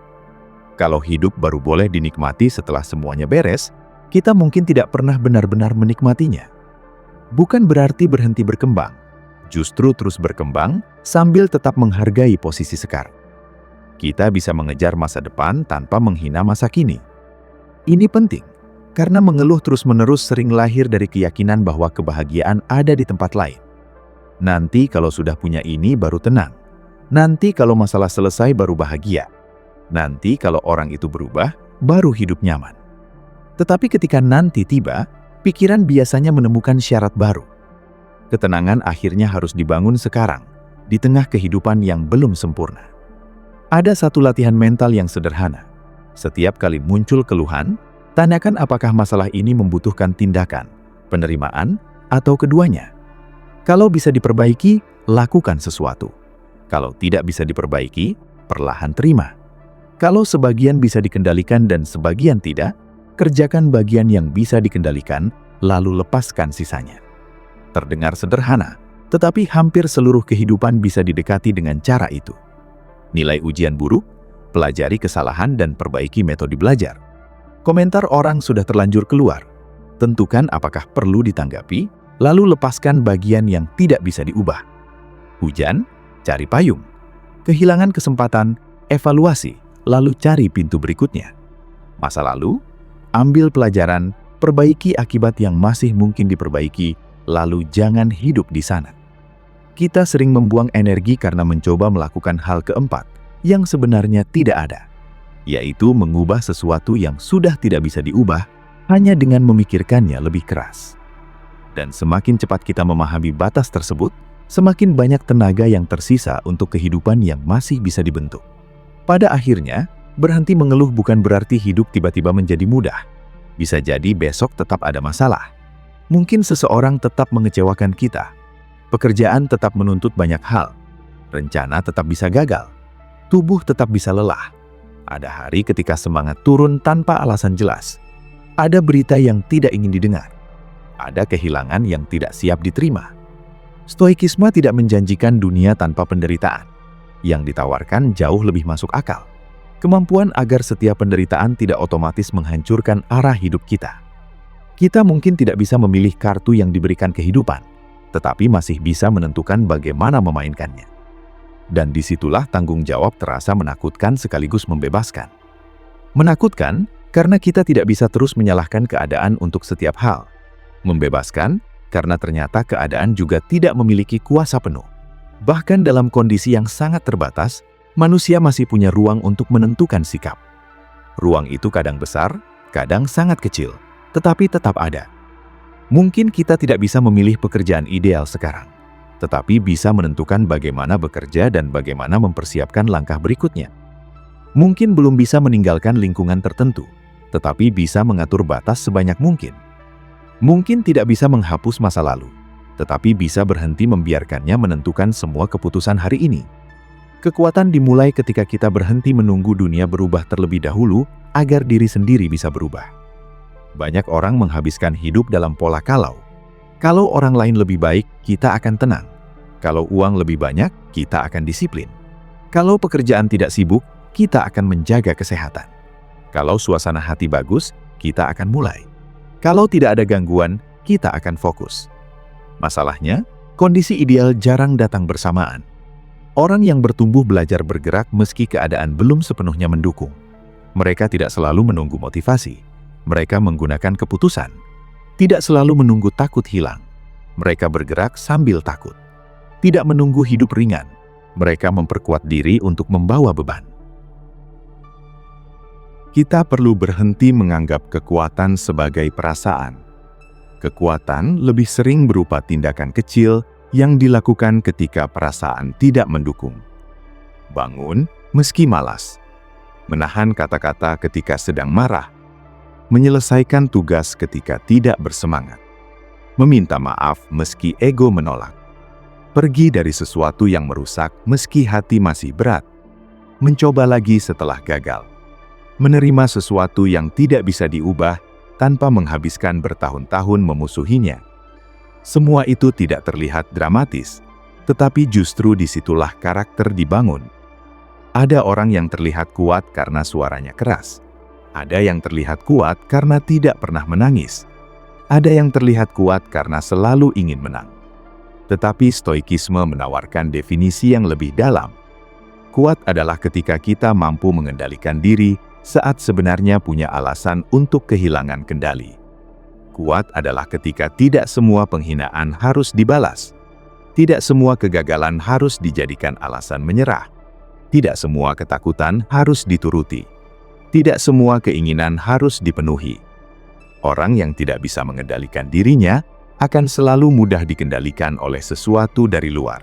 Kalau hidup baru boleh dinikmati setelah semuanya beres, kita mungkin tidak pernah benar-benar menikmatinya. Bukan berarti berhenti berkembang, justru terus berkembang sambil tetap menghargai posisi sekarang. Kita bisa mengejar masa depan tanpa menghina masa kini. Ini penting, Karena mengeluh terus-menerus sering lahir dari keyakinan bahwa kebahagiaan ada di tempat lain. Nanti kalau sudah punya ini baru tenang. Nanti kalau masalah selesai baru bahagia. Nanti kalau orang itu berubah, baru hidup nyaman. Tetapi ketika nanti tiba, pikiran biasanya menemukan syarat baru. Ketenangan akhirnya harus dibangun sekarang, di tengah kehidupan yang belum sempurna. Ada satu latihan mental yang sederhana. Setiap kali muncul keluhan, tanyakan apakah masalah ini membutuhkan tindakan, penerimaan, atau keduanya. Kalau bisa diperbaiki, lakukan sesuatu. Kalau tidak bisa diperbaiki, perlahan terima. Kalau sebagian bisa dikendalikan dan sebagian tidak, kerjakan bagian yang bisa dikendalikan, lalu lepaskan sisanya. Terdengar sederhana, tetapi hampir seluruh kehidupan bisa didekati dengan cara itu. Nilai ujian buruk, pelajari kesalahan dan perbaiki metode belajar. Komentar orang sudah terlanjur keluar. Tentukan apakah perlu ditanggapi, lalu lepaskan bagian yang tidak bisa diubah. Hujan, cari payung. Kehilangan kesempatan, evaluasi, lalu cari pintu berikutnya. Masa lalu, ambil pelajaran, perbaiki akibat yang masih mungkin diperbaiki, lalu jangan hidup di sana. Kita sering membuang energi karena mencoba melakukan hal keempat, yang sebenarnya tidak ada. Yaitu mengubah sesuatu yang sudah tidak bisa diubah, hanya dengan memikirkannya lebih keras. Dan semakin cepat kita memahami batas tersebut, semakin banyak tenaga yang tersisa untuk kehidupan yang masih bisa dibentuk. Pada akhirnya, berhenti mengeluh bukan berarti hidup tiba-tiba menjadi mudah. Bisa jadi besok tetap ada masalah. Mungkin seseorang tetap mengecewakan kita. Pekerjaan tetap menuntut banyak hal. Rencana tetap bisa gagal. Tubuh tetap bisa lelah. Ada hari ketika semangat turun tanpa alasan jelas. Ada berita yang tidak ingin didengar. Ada kehilangan yang tidak siap diterima. Stoikisme tidak menjanjikan dunia tanpa penderitaan. Yang ditawarkan jauh lebih masuk akal. Kemampuan agar setiap penderitaan tidak otomatis menghancurkan arah hidup kita. Kita mungkin tidak bisa memilih kartu yang diberikan kehidupan, tetapi masih bisa menentukan bagaimana memainkannya. Dan disitulah tanggung jawab terasa menakutkan sekaligus membebaskan. Menakutkan karena kita tidak bisa terus menyalahkan keadaan untuk setiap hal. Membebaskan karena ternyata keadaan juga tidak memiliki kuasa penuh. Bahkan dalam kondisi yang sangat terbatas, manusia masih punya ruang untuk menentukan sikap. Ruang itu kadang besar, kadang sangat kecil, tetapi tetap ada. Mungkin kita tidak bisa memilih pekerjaan ideal sekarang, tetapi bisa menentukan bagaimana bekerja dan bagaimana mempersiapkan langkah berikutnya. Mungkin belum bisa meninggalkan lingkungan tertentu, tetapi bisa mengatur batas sebanyak mungkin. Mungkin tidak bisa menghapus masa lalu, tetapi bisa berhenti membiarkannya menentukan semua keputusan hari ini. Kekuatan dimulai ketika kita berhenti menunggu dunia berubah terlebih dahulu agar diri sendiri bisa berubah. Banyak orang menghabiskan hidup dalam pola kalau. Kalau orang lain lebih baik, kita akan tenang. Kalau uang lebih banyak, kita akan disiplin. Kalau pekerjaan tidak sibuk, kita akan menjaga kesehatan. Kalau suasana hati bagus, kita akan mulai. Kalau tidak ada gangguan, kita akan fokus. Masalahnya, kondisi ideal jarang datang bersamaan. Orang yang bertumbuh belajar bergerak meski keadaan belum sepenuhnya mendukung. Mereka tidak selalu menunggu motivasi. Mereka menggunakan keputusan. Tidak selalu menunggu takut hilang. Mereka bergerak sambil takut. Tidak menunggu hidup ringan. Mereka memperkuat diri untuk membawa beban. Kita perlu berhenti menganggap kekuatan sebagai perasaan. Kekuatan lebih sering berupa tindakan kecil yang dilakukan ketika perasaan tidak mendukung. Bangun meski malas. Menahan kata-kata ketika sedang marah. Menyelesaikan tugas ketika tidak bersemangat. Meminta maaf meski ego menolak. Pergi dari sesuatu yang merusak meski hati masih berat. Mencoba lagi setelah gagal. Menerima sesuatu yang tidak bisa diubah tanpa menghabiskan bertahun-tahun memusuhinya. Semua itu tidak terlihat dramatis, tetapi justru disitulah karakter dibangun. Ada orang yang terlihat kuat karena suaranya keras. Ada yang terlihat kuat karena tidak pernah menangis. Ada yang terlihat kuat karena selalu ingin menang. Tetapi stoikisme menawarkan definisi yang lebih dalam. Kuat adalah ketika kita mampu mengendalikan diri saat sebenarnya punya alasan untuk kehilangan kendali. Kuat adalah ketika tidak semua penghinaan harus dibalas. Tidak semua kegagalan harus dijadikan alasan menyerah. Tidak semua ketakutan harus dituruti. Tidak semua keinginan harus dipenuhi. Orang yang tidak bisa mengendalikan dirinya akan selalu mudah dikendalikan oleh sesuatu dari luar.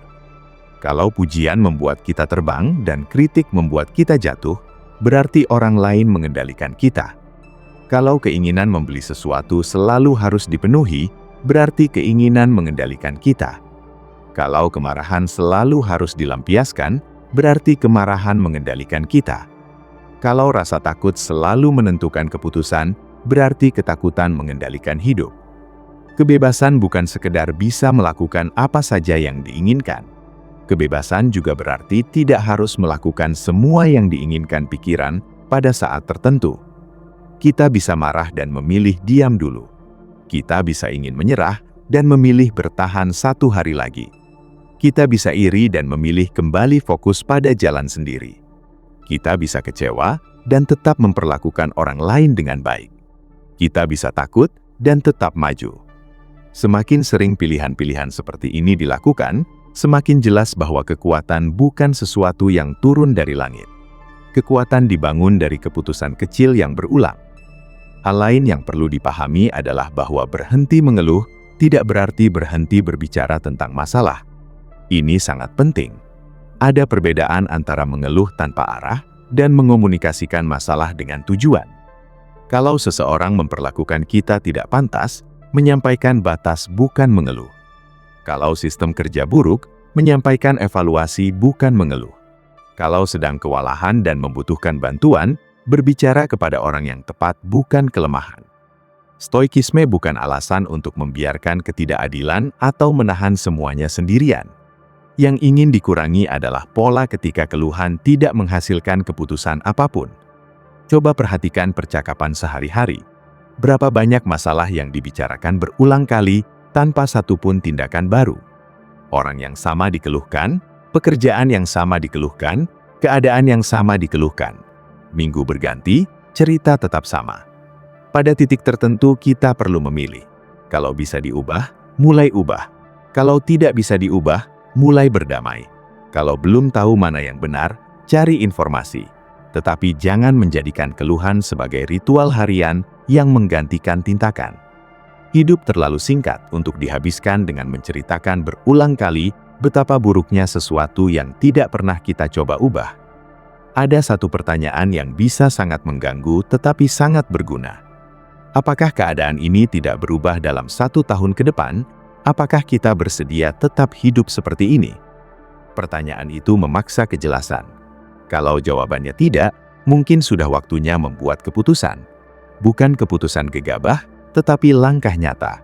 Kalau pujian membuat kita terbang dan kritik membuat kita jatuh, berarti orang lain mengendalikan kita. Kalau keinginan membeli sesuatu selalu harus dipenuhi, berarti keinginan mengendalikan kita. Kalau kemarahan selalu harus dilampiaskan, berarti kemarahan mengendalikan kita. Kalau rasa takut selalu menentukan keputusan, berarti ketakutan mengendalikan hidup. Kebebasan bukan sekedar bisa melakukan apa saja yang diinginkan. Kebebasan juga berarti tidak harus melakukan semua yang diinginkan pikiran pada saat tertentu. Kita bisa marah dan memilih diam dulu. Kita bisa ingin menyerah dan memilih bertahan 1 hari lagi. Kita bisa iri dan memilih kembali fokus pada jalan sendiri. Kita bisa kecewa dan tetap memperlakukan orang lain dengan baik. Kita bisa takut dan tetap maju. Semakin sering pilihan-pilihan seperti ini dilakukan, semakin jelas bahwa kekuatan bukan sesuatu yang turun dari langit. Kekuatan dibangun dari keputusan kecil yang berulang. Hal lain yang perlu dipahami adalah bahwa berhenti mengeluh tidak berarti berhenti berbicara tentang masalah. Ini sangat penting. Ada perbedaan antara mengeluh tanpa arah dan mengomunikasikan masalah dengan tujuan. Kalau seseorang memperlakukan kita tidak pantas, menyampaikan batas bukan mengeluh. Kalau sistem kerja buruk, menyampaikan evaluasi bukan mengeluh. Kalau sedang kewalahan dan membutuhkan bantuan, berbicara kepada orang yang tepat bukan kelemahan. Stoikisme bukan alasan untuk membiarkan ketidakadilan atau menahan semuanya sendirian. Yang ingin dikurangi adalah pola ketika keluhan tidak menghasilkan keputusan apapun. Coba perhatikan percakapan sehari-hari. Berapa banyak masalah yang dibicarakan berulang kali tanpa satupun tindakan baru. Orang yang sama dikeluhkan, pekerjaan yang sama dikeluhkan, keadaan yang sama dikeluhkan. Minggu berganti, cerita tetap sama. Pada titik tertentu kita perlu memilih. Kalau bisa diubah, mulai ubah. Kalau tidak bisa diubah, mulai berdamai. Kalau belum tahu mana yang benar, cari informasi. Tetapi jangan menjadikan keluhan sebagai ritual harian yang menggantikan tindakan. Hidup terlalu singkat untuk dihabiskan dengan menceritakan berulang kali betapa buruknya sesuatu yang tidak pernah kita coba ubah. Ada satu pertanyaan yang bisa sangat mengganggu tetapi sangat berguna. Apakah keadaan ini tidak berubah dalam 1 tahun ke depan? Apakah kita bersedia tetap hidup seperti ini? Pertanyaan itu memaksa kejelasan. Kalau jawabannya tidak, mungkin sudah waktunya membuat keputusan. Bukan keputusan gegabah, tetapi langkah nyata.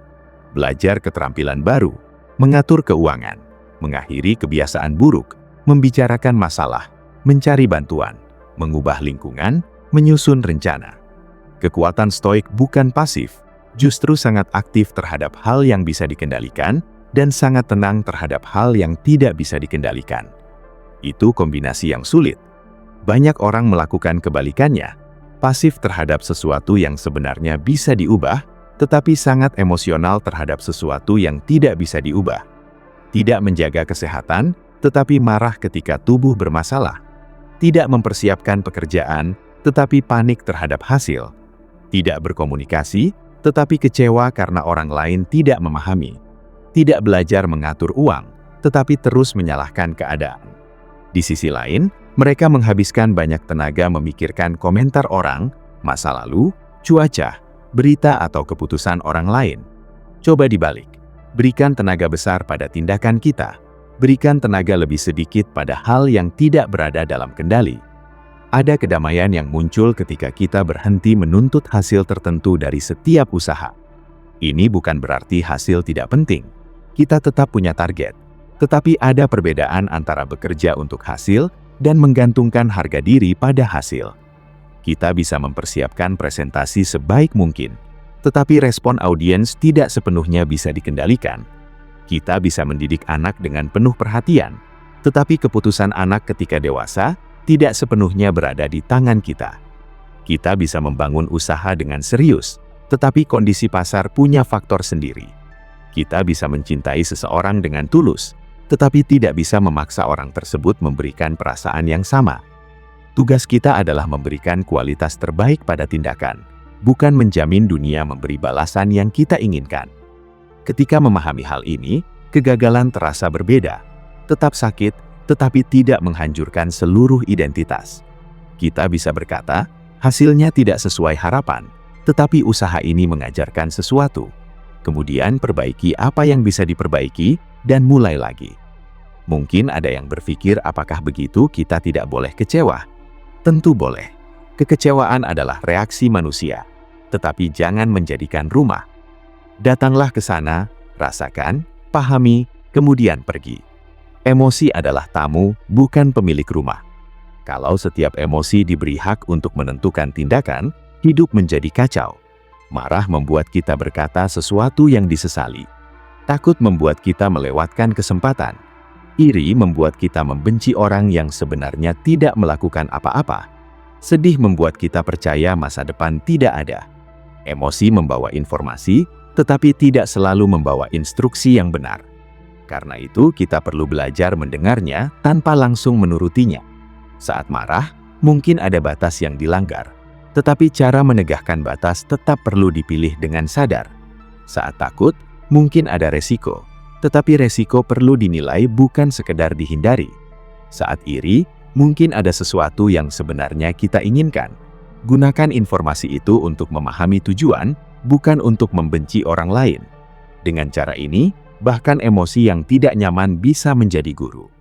Belajar keterampilan baru, mengatur keuangan, mengakhiri kebiasaan buruk, membicarakan masalah, mencari bantuan, mengubah lingkungan, menyusun rencana. Kekuatan stoik bukan pasif, justru sangat aktif terhadap hal yang bisa dikendalikan dan sangat tenang terhadap hal yang tidak bisa dikendalikan. Itu kombinasi yang sulit. Banyak orang melakukan kebalikannya, pasif terhadap sesuatu yang sebenarnya bisa diubah, tetapi sangat emosional terhadap sesuatu yang tidak bisa diubah. Tidak menjaga kesehatan, tetapi marah ketika tubuh bermasalah. Tidak mempersiapkan pekerjaan, tetapi panik terhadap hasil. Tidak berkomunikasi, tetapi kecewa karena orang lain tidak memahami. Tidak belajar mengatur uang, tetapi terus menyalahkan keadaan. Di sisi lain, mereka menghabiskan banyak tenaga memikirkan komentar orang, masa lalu, cuaca, berita atau keputusan orang lain. Coba dibalik. Berikan tenaga besar pada tindakan kita. Berikan tenaga lebih sedikit pada hal yang tidak berada dalam kendali. Ada kedamaian yang muncul ketika kita berhenti menuntut hasil tertentu dari setiap usaha. Ini bukan berarti hasil tidak penting. Kita tetap punya target. Tetapi ada perbedaan antara bekerja untuk hasil dan menggantungkan harga diri pada hasil. Kita bisa mempersiapkan presentasi sebaik mungkin, tetapi respon audiens tidak sepenuhnya bisa dikendalikan. Kita bisa mendidik anak dengan penuh perhatian, tetapi keputusan anak ketika dewasa tidak sepenuhnya berada di tangan kita. Kita bisa membangun usaha dengan serius, tetapi kondisi pasar punya faktor sendiri. Kita bisa mencintai seseorang dengan tulus, tetapi tidak bisa memaksa orang tersebut memberikan perasaan yang sama. Tugas kita adalah memberikan kualitas terbaik pada tindakan, bukan menjamin dunia memberi balasan yang kita inginkan. Ketika memahami hal ini, kegagalan terasa berbeda. Tetap sakit, tetapi tidak menghancurkan seluruh identitas. Kita bisa berkata, hasilnya tidak sesuai harapan, tetapi usaha ini mengajarkan sesuatu. Kemudian perbaiki apa yang bisa diperbaiki, dan mulai lagi. Mungkin ada yang berpikir apakah begitu kita tidak boleh kecewa? Tentu boleh. Kekecewaan adalah reaksi manusia, tetapi jangan menjadikan rumah. Datanglah ke sana, rasakan, pahami, kemudian pergi. Emosi adalah tamu, bukan pemilik rumah. Kalau setiap emosi diberi hak untuk menentukan tindakan, hidup menjadi kacau. Marah membuat kita berkata sesuatu yang disesali. Takut membuat kita melewatkan kesempatan. Iri membuat kita membenci orang yang sebenarnya tidak melakukan apa-apa. Sedih membuat kita percaya masa depan tidak ada. Emosi membawa informasi, tetapi tidak selalu membawa instruksi yang benar. Karena itu, kita perlu belajar mendengarnya tanpa langsung menurutinya. Saat marah, mungkin ada batas yang dilanggar, tetapi cara menegakkan batas tetap perlu dipilih dengan sadar. Saat takut, mungkin ada resiko, tetapi resiko perlu dinilai bukan sekedar dihindari. Saat iri, mungkin ada sesuatu yang sebenarnya kita inginkan. Gunakan informasi itu untuk memahami tujuan, bukan untuk membenci orang lain. Dengan cara ini, bahkan emosi yang tidak nyaman bisa menjadi guru.